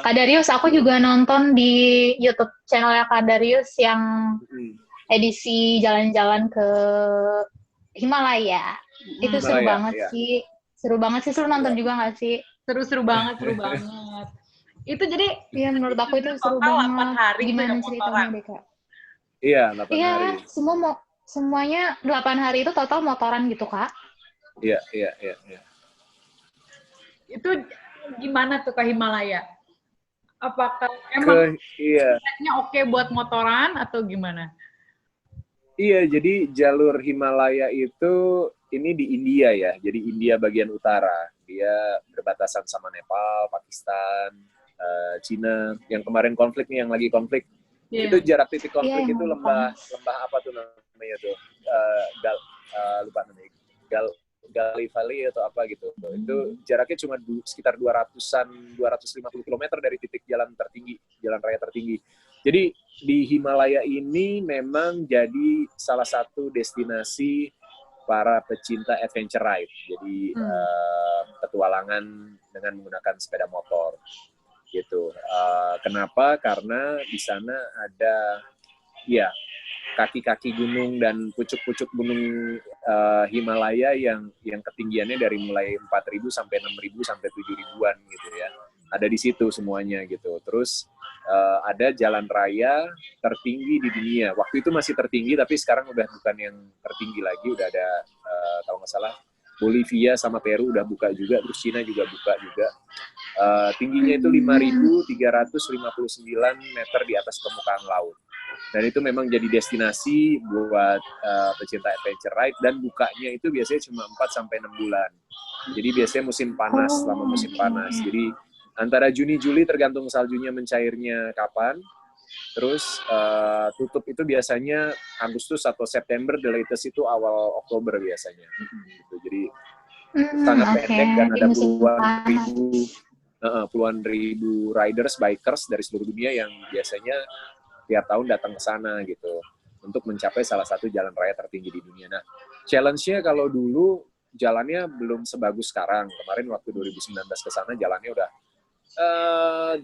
Kak Darius, aku juga nonton di YouTube channelnya Kak Darius yang edisi jalan-jalan ke Himalaya. Itu seru Himalaya, banget ya. sih. Seru banget sih, seru nonton Ya. juga nggak sih? Seru banget, seru banget. Itu jadi Iya, menurut aku itu seru total 8 banget. hari Gimana tuh ceritanya deh, Kak? Iya, 8 Iya, hari. semuanya 8 hari itu total motoran gitu, Kak. Iya. Itu gimana tuh ke Himalaya? Apakah emang tracknya oke buat motoran atau gimana? Iya, jadi jalur Himalaya itu ini di India ya. Jadi India bagian utara. Dia berbatasan sama Nepal, Pakistan, Cina. Yang kemarin konflik nih, yang lagi konflik. Yeah. Itu jarak titik konflik itu lembah apa tuh namanya tuh? Lupa namanya. Gallipoli atau apa gitu. Itu jaraknya cuma sekitar 250 km dari titik jalan raya tertinggi. Jadi di Himalaya ini memang jadi salah satu destinasi para pecinta adventure ride. Jadi petualangan dengan menggunakan sepeda motor gitu. Kenapa? Karena di sana ada kaki-kaki gunung dan pucuk-pucuk gunung Himalaya yang ketinggiannya dari mulai 4.000 sampai 6.000 sampai 7.000-an gitu ya. Ada di situ semuanya gitu. Terus ada jalan raya tertinggi di dunia. Waktu itu masih tertinggi, tapi sekarang udah bukan yang tertinggi lagi. Udah ada, kalau nggak salah, Bolivia sama Peru udah buka juga, terus Cina juga buka juga. Tingginya itu 5.359 meter di atas permukaan laut. Dan itu memang jadi destinasi buat pecinta adventure ride, dan bukanya itu biasanya cuma 4-6 bulan. Jadi biasanya musim panas, selama musim panas. Jadi antara Juni-Juli tergantung saljunya mencairnya kapan. Terus tutup itu biasanya Agustus atau September, the latest itu awal Oktober biasanya. Gitu. Jadi sangat pendek dan ada puluhan ribu riders, bikers dari seluruh dunia yang biasanya tiap tahun datang ke sana gitu untuk mencapai salah satu jalan raya tertinggi di dunia. Nah, challenge-nya kalau dulu jalannya belum sebagus sekarang. Kemarin waktu 2019 ke sana jalannya udah 85-90%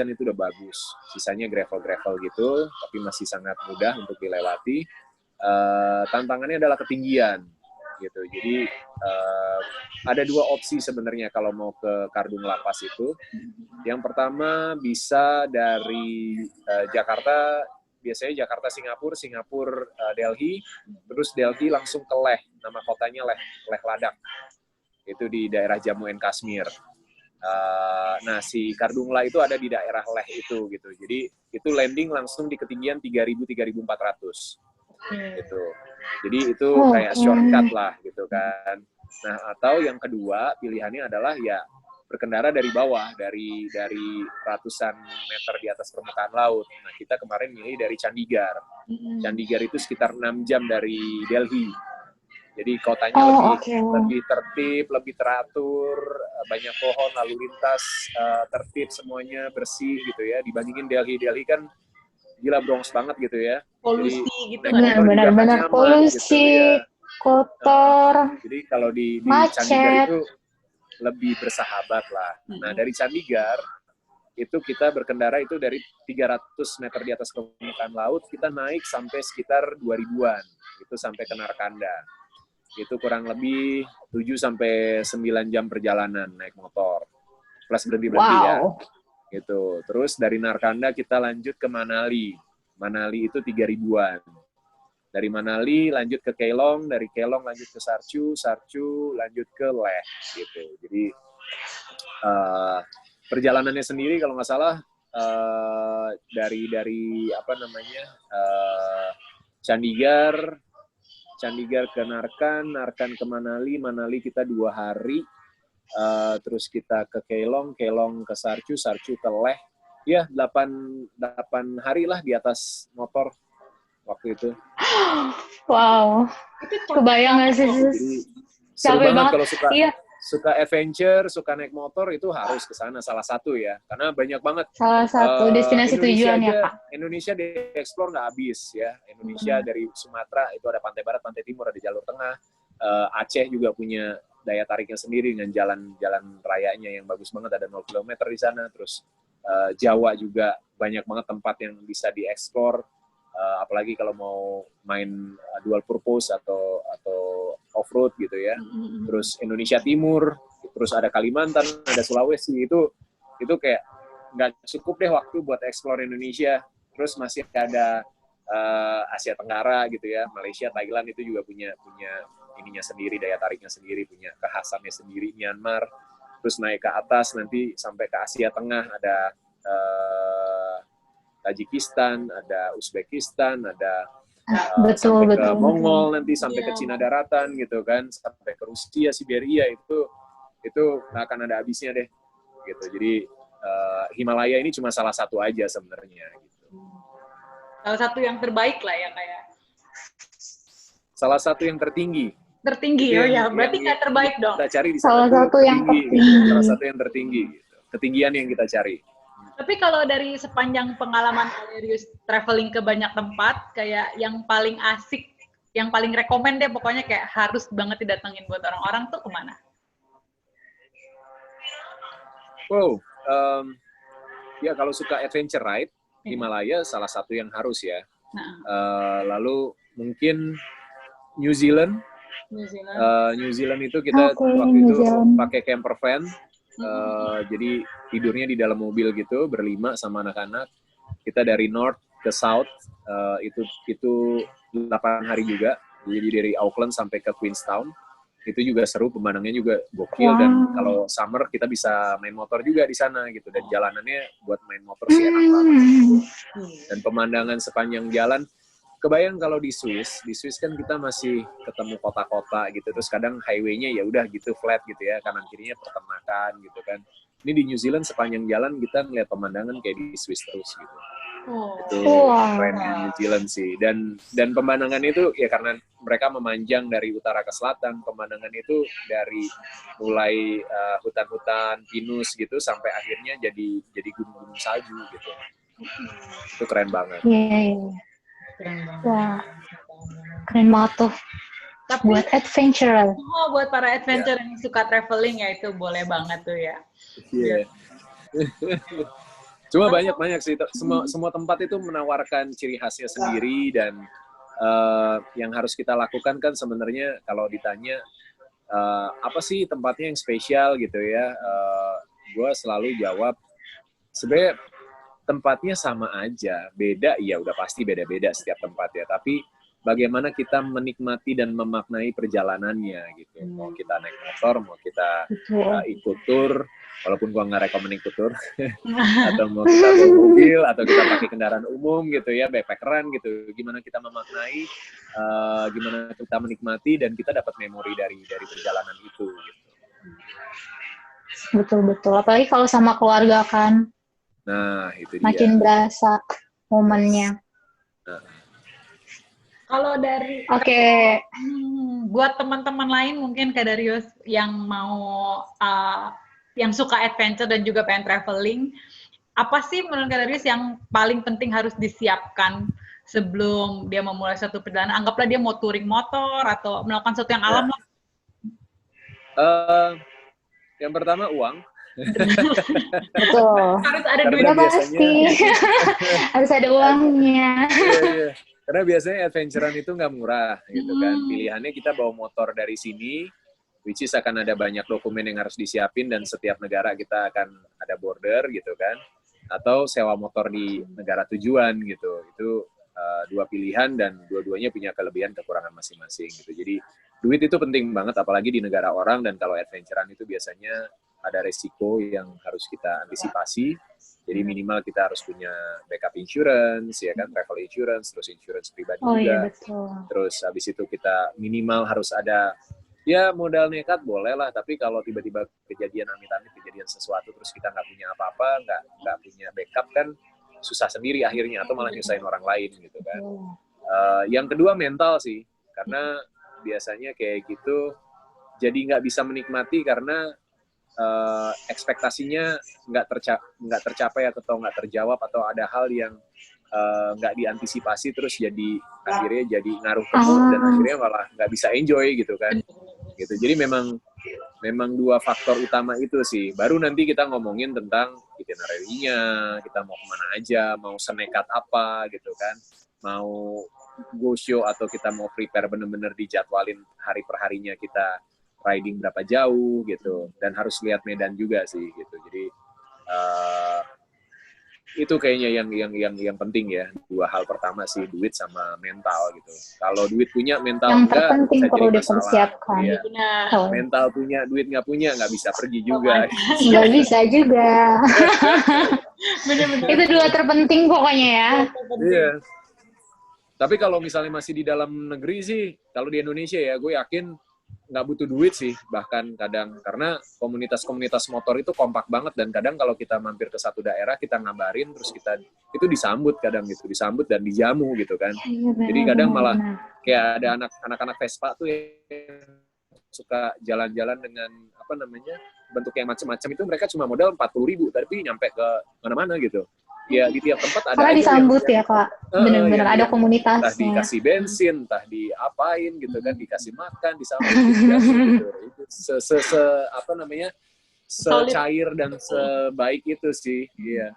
itu udah bagus. Sisanya gravel-gravel gitu, tapi masih sangat mudah untuk dilewati. Tantangannya adalah ketinggian gitu. Jadi ada dua opsi sebenarnya kalau mau ke Kardung Lapas itu. Yang pertama bisa dari Jakarta, biasanya Jakarta Singapura, Singapura Delhi, terus Delhi langsung ke Leh, nama kotanya Leh Ladakh. Itu di daerah Jammu and Kashmir. Nah, si Kardungla itu ada di daerah Leh itu gitu. Jadi itu landing langsung di ketinggian 3.000-3.400 gitu. Jadi itu kayak shortcut lah gitu kan. Nah, atau yang kedua pilihannya adalah ya berkendara dari bawah, dari ratusan meter di atas permukaan laut. Nah, kita kemarin milih dari Chandigarh. Chandigarh itu sekitar 6 jam dari Delhi. Jadi kotanya lebih tertib, lebih teratur, banyak pohon, lalu lintas tertib semuanya, bersih gitu ya. Dibandingin Delhi kan gila Bronx banget gitu ya. Polusi jadi, gitu kan. Benar-benar polusi, gitu, ya. Kotor, jadi kalau di Chandigarh itu lebih bersahabat lah. Nah, dari Chandigarh itu kita berkendara itu dari 300 meter di atas permukaan laut, kita naik sampai sekitar 2.000-an. Itu sampai ke Narkanda. Itu kurang lebih 7-9 jam perjalanan naik motor. Plus berhenti-berhenti ya. Gitu. Terus dari Narkanda kita lanjut ke Manali. Manali itu 3.000-an. Dari Manali lanjut ke Kelong, dari Kelong lanjut ke Sarchu lanjut ke Leh gitu. Jadi perjalanannya sendiri kalau nggak salah dari apa namanya Chandigarh ke Narkan ke Manali kita 2 hari. Terus kita ke Kelong ke Sarchu ke Leh. Ya, 8 hari lah di atas motor waktu itu. Wow. Kebayang nggak sih? Seru banget kalau suka adventure, suka naik motor, itu harus ke sana salah satu ya. Karena banyak banget. Salah satu destinasi tujuan ya, Pak. Indonesia dieksplor nggak habis ya. Indonesia dari Sumatera itu ada pantai barat, pantai timur, ada jalur tengah. Aceh juga punya daya tariknya sendiri dengan jalan rayanya yang bagus banget, ada 0 km di sana. Terus Jawa juga banyak banget tempat yang bisa dieksplor, apalagi kalau mau main dual purpose atau off-road gitu ya. Terus Indonesia Timur, terus ada Kalimantan, ada Sulawesi, itu kayak nggak cukup deh waktu buat explore Indonesia. Terus masih ada Asia Tenggara gitu ya, Malaysia, Thailand itu juga punya ininya sendiri, daya tariknya sendiri, punya kekhasannya sendiri. Myanmar, terus naik ke atas nanti sampai ke Asia Tengah, ada Tajikistan, ada Uzbekistan, ada sampai ke Mongol, nanti sampai ke Cina Daratan gitu kan, sampai ke Rusia, Siberia, itu nggak akan ada habisnya deh gitu. Jadi Himalaya ini cuma salah satu aja sebenarnya gitu. Salah satu yang terbaik lah ya kayak. Salah satu yang tertinggi. Tertinggi, berarti nggak terbaik dong. Kita cari di salah satu yang tertinggi. Gitu. Salah satu yang tertinggi gitu. Ketinggian yang kita cari. Tapi kalau dari sepanjang pengalaman Darius traveling ke banyak tempat, kayak yang paling asik, yang paling rekomen deh pokoknya kayak harus banget didatengin buat orang-orang tuh kemana? Wow, ya kalau suka adventure ride, Himalaya salah satu yang harus ya. Lalu mungkin New Zealand. New Zealand itu kita waktu itu pakai camper van. Jadi tidurnya di dalam mobil gitu, berlima sama anak-anak. Kita dari north ke south, itu 8 hari juga. Jadi dari Auckland sampai ke Queenstown. Itu juga seru, pemandangannya juga gokil. Dan kalau summer kita bisa main motor juga di sana gitu. Dan jalanannya buat main motor sih enak banget. Dan pemandangan sepanjang jalan, kebayang kalau di Swiss kan kita masih ketemu kota-kota gitu. Terus kadang highway-nya ya udah gitu flat gitu ya, kanan kirinya peternakan gitu kan. Ini di New Zealand sepanjang jalan kita ngeliat pemandangan kayak di Swiss terus gitu. Itu keren di New Zealand sih. Dan pemandangan itu ya karena mereka memanjang dari utara ke selatan, pemandangan itu dari mulai hutan-hutan pinus gitu sampai akhirnya jadi gunung-gunung salju gitu. Itu keren banget. Keren banget. Wah, keren banget tuh. Tapi, buat adventure. Buat para adventure yang suka traveling ya itu boleh banget tuh ya. Iya. Cuma banyak sih. Semua tempat itu menawarkan ciri khasnya sendiri dan yang harus kita lakukan kan sebenarnya kalau ditanya apa sih tempatnya yang spesial gitu ya, gue selalu jawab sebenarnya tempatnya sama aja, beda ya udah pasti beda-beda setiap tempat ya, tapi bagaimana kita menikmati dan memaknai perjalanannya gitu. Mau kita naik motor, mau kita ikut tur, walaupun gua nggak rekomen ikut tur, atau mau kita bawa mobil, atau kita pakai kendaraan umum gitu ya, backpackeran gitu. Gimana kita memaknai, gimana kita menikmati dan kita dapat memori dari perjalanan itu. Gitu. Betul. Apalagi kalau sama keluarga kan. Nah, itu dia. Makin berasa momennya. Nah. Kalau dari buat teman-teman lain mungkin Kak Darius yang mau yang suka adventure dan juga pengen traveling, apa sih menurut Kak Darius yang paling penting harus disiapkan sebelum dia memulai satu perjalanan? Anggaplah dia mau touring motor atau melakukan sesuatu yang alam. Yang pertama uang. Betul. Harus ada duitnya pasti. Harus ada uangnya. Iya. Karena biasanya adventure-an itu nggak murah gitu kan. Pilihannya kita bawa motor dari sini, which is akan ada banyak dokumen yang harus disiapin dan setiap negara kita akan ada border gitu kan. Atau sewa motor di negara tujuan gitu. Itu dua pilihan dan dua-duanya punya kelebihan kekurangan masing-masing gitu. Jadi duit itu penting banget apalagi di negara orang, dan kalau adventure-an itu biasanya ada resiko yang harus kita antisipasi. Jadi minimal kita harus punya backup insurance, ya kan, travel insurance, terus insurance pribadi juga. Iya, betul. Terus habis itu kita minimal harus ada, ya modal nekat boleh lah, tapi kalau tiba-tiba kejadian amit-amit, kejadian sesuatu, terus kita nggak punya apa-apa, nggak punya backup kan, susah sendiri akhirnya, atau malah nyusahin orang lain gitu kan. Yang kedua mental sih, karena biasanya kayak gitu, jadi nggak bisa menikmati karena ekspektasinya nggak tercapai atau nggak terjawab, atau ada hal yang nggak diantisipasi, terus akhirnya jadi ngaruh ke mood dan akhirnya malah nggak bisa enjoy gitu kan. Gitu. Jadi memang Memang dua faktor utama itu sih. Baru nanti kita ngomongin tentang itinerary-nya, kita mau kemana aja, mau senekat apa gitu kan, mau go show atau kita mau prepare bener-bener dijadwalin hari per harinya kita riding berapa jauh gitu, dan harus lihat medan juga sih gitu. Jadi itu kayaknya yang penting ya, dua hal pertama sih, duit sama mental gitu. Kalau duit punya, mental yang enggak, terpenting bisa perlu jadi masalah. dipersiapkan. Iya. Oh. Mental punya, duit nggak punya, nggak bisa pergi juga. Nggak bisa juga. Bener-bener. Itu dua terpenting pokoknya ya. Iya. Tapi kalau misalnya masih di dalam negeri sih, kalau di Indonesia ya, gue yakin nggak butuh duit sih, bahkan kadang, karena komunitas-komunitas motor itu kompak banget, dan kadang kalau kita mampir ke satu daerah, kita ngabarin, terus kita itu disambut kadang gitu, disambut dan dijamu gitu kan. Jadi kadang malah kayak ada anak-anak Vespa tuh yang suka jalan-jalan dengan apa namanya, bentuk yang macam-macam itu, mereka cuma modal 40.000 tapi nyampe ke mana-mana gitu. Ya di tiap tempat ada karena aja disambut ya Kak, bener-bener ada komunitasnya. Entah dikasih bensin, entah diapain gitu kan, dikasih makan, disambut gitu. Itu apa namanya, secair dan sebaik itu sih. Iya,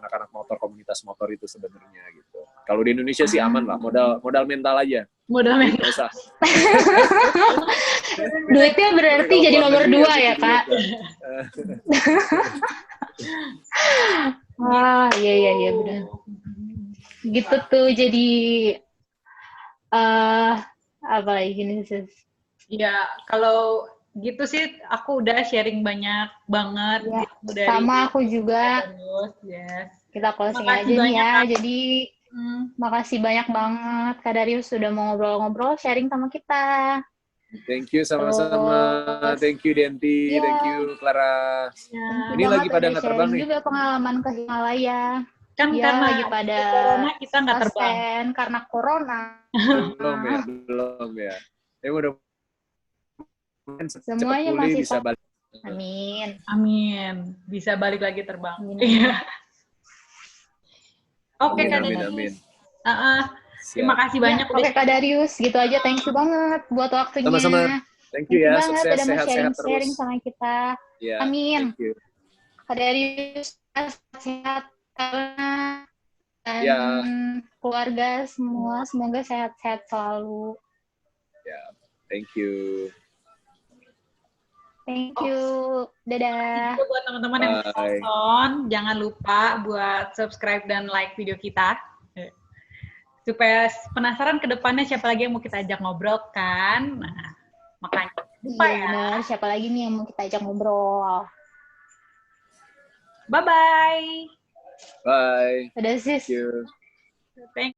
anak-anak motor, komunitas motor itu sebenarnya gitu. Kalau di Indonesia sih aman lah, modal mental aja. Modal mental. Usah. Duitnya berarti jadi nomor 2 ya Kak. Wah, iya benar. Gitu tuh, jadi apa lagi nih sis? Ya, kalau gitu sih aku udah sharing banyak banget. Ya, dari sama aku juga. Yes. Kita closing aja nih ya. Jadi makasih banyak banget Kak Darius sudah mau ngobrol-ngobrol, sharing sama kita. Thank you, sama-sama. Thank you, Denti. Thank you, Clara. Ya. Ini lagi pada nggak terbang nih. Juga pengalaman ke Himalaya. Kan ya, karena lagi pada corona kita nggak terbang. Karena corona. Belum ya. Ya udah. Semuanya masih bisa balik. Amin. Bisa balik lagi terbang. Iya. Oke, Kak Darius. Amin. Terima kasih banyak. Oke, Kak Darius, gitu aja. Thank you banget buat waktunya. Sama-sama. Thank you ya, sukses, sukses, udah sehat-sehat sharing terus. Sama kita. Yeah, amin. Thank you. Kak Darius sehat dan keluarga semua, semoga sehat-sehat selalu. Yeah, thank you. Thank you. Dadah. Buat teman-teman yang nonton, jangan lupa buat subscribe dan like video kita. Supaya penasaran ke depannya siapa lagi yang mau kita ajak ngobrol kan. Nah, makanya lupa ya. Bener, siapa lagi nih yang mau kita ajak ngobrol. Bye-bye. Bye. Dadah sis. Thank you. Thank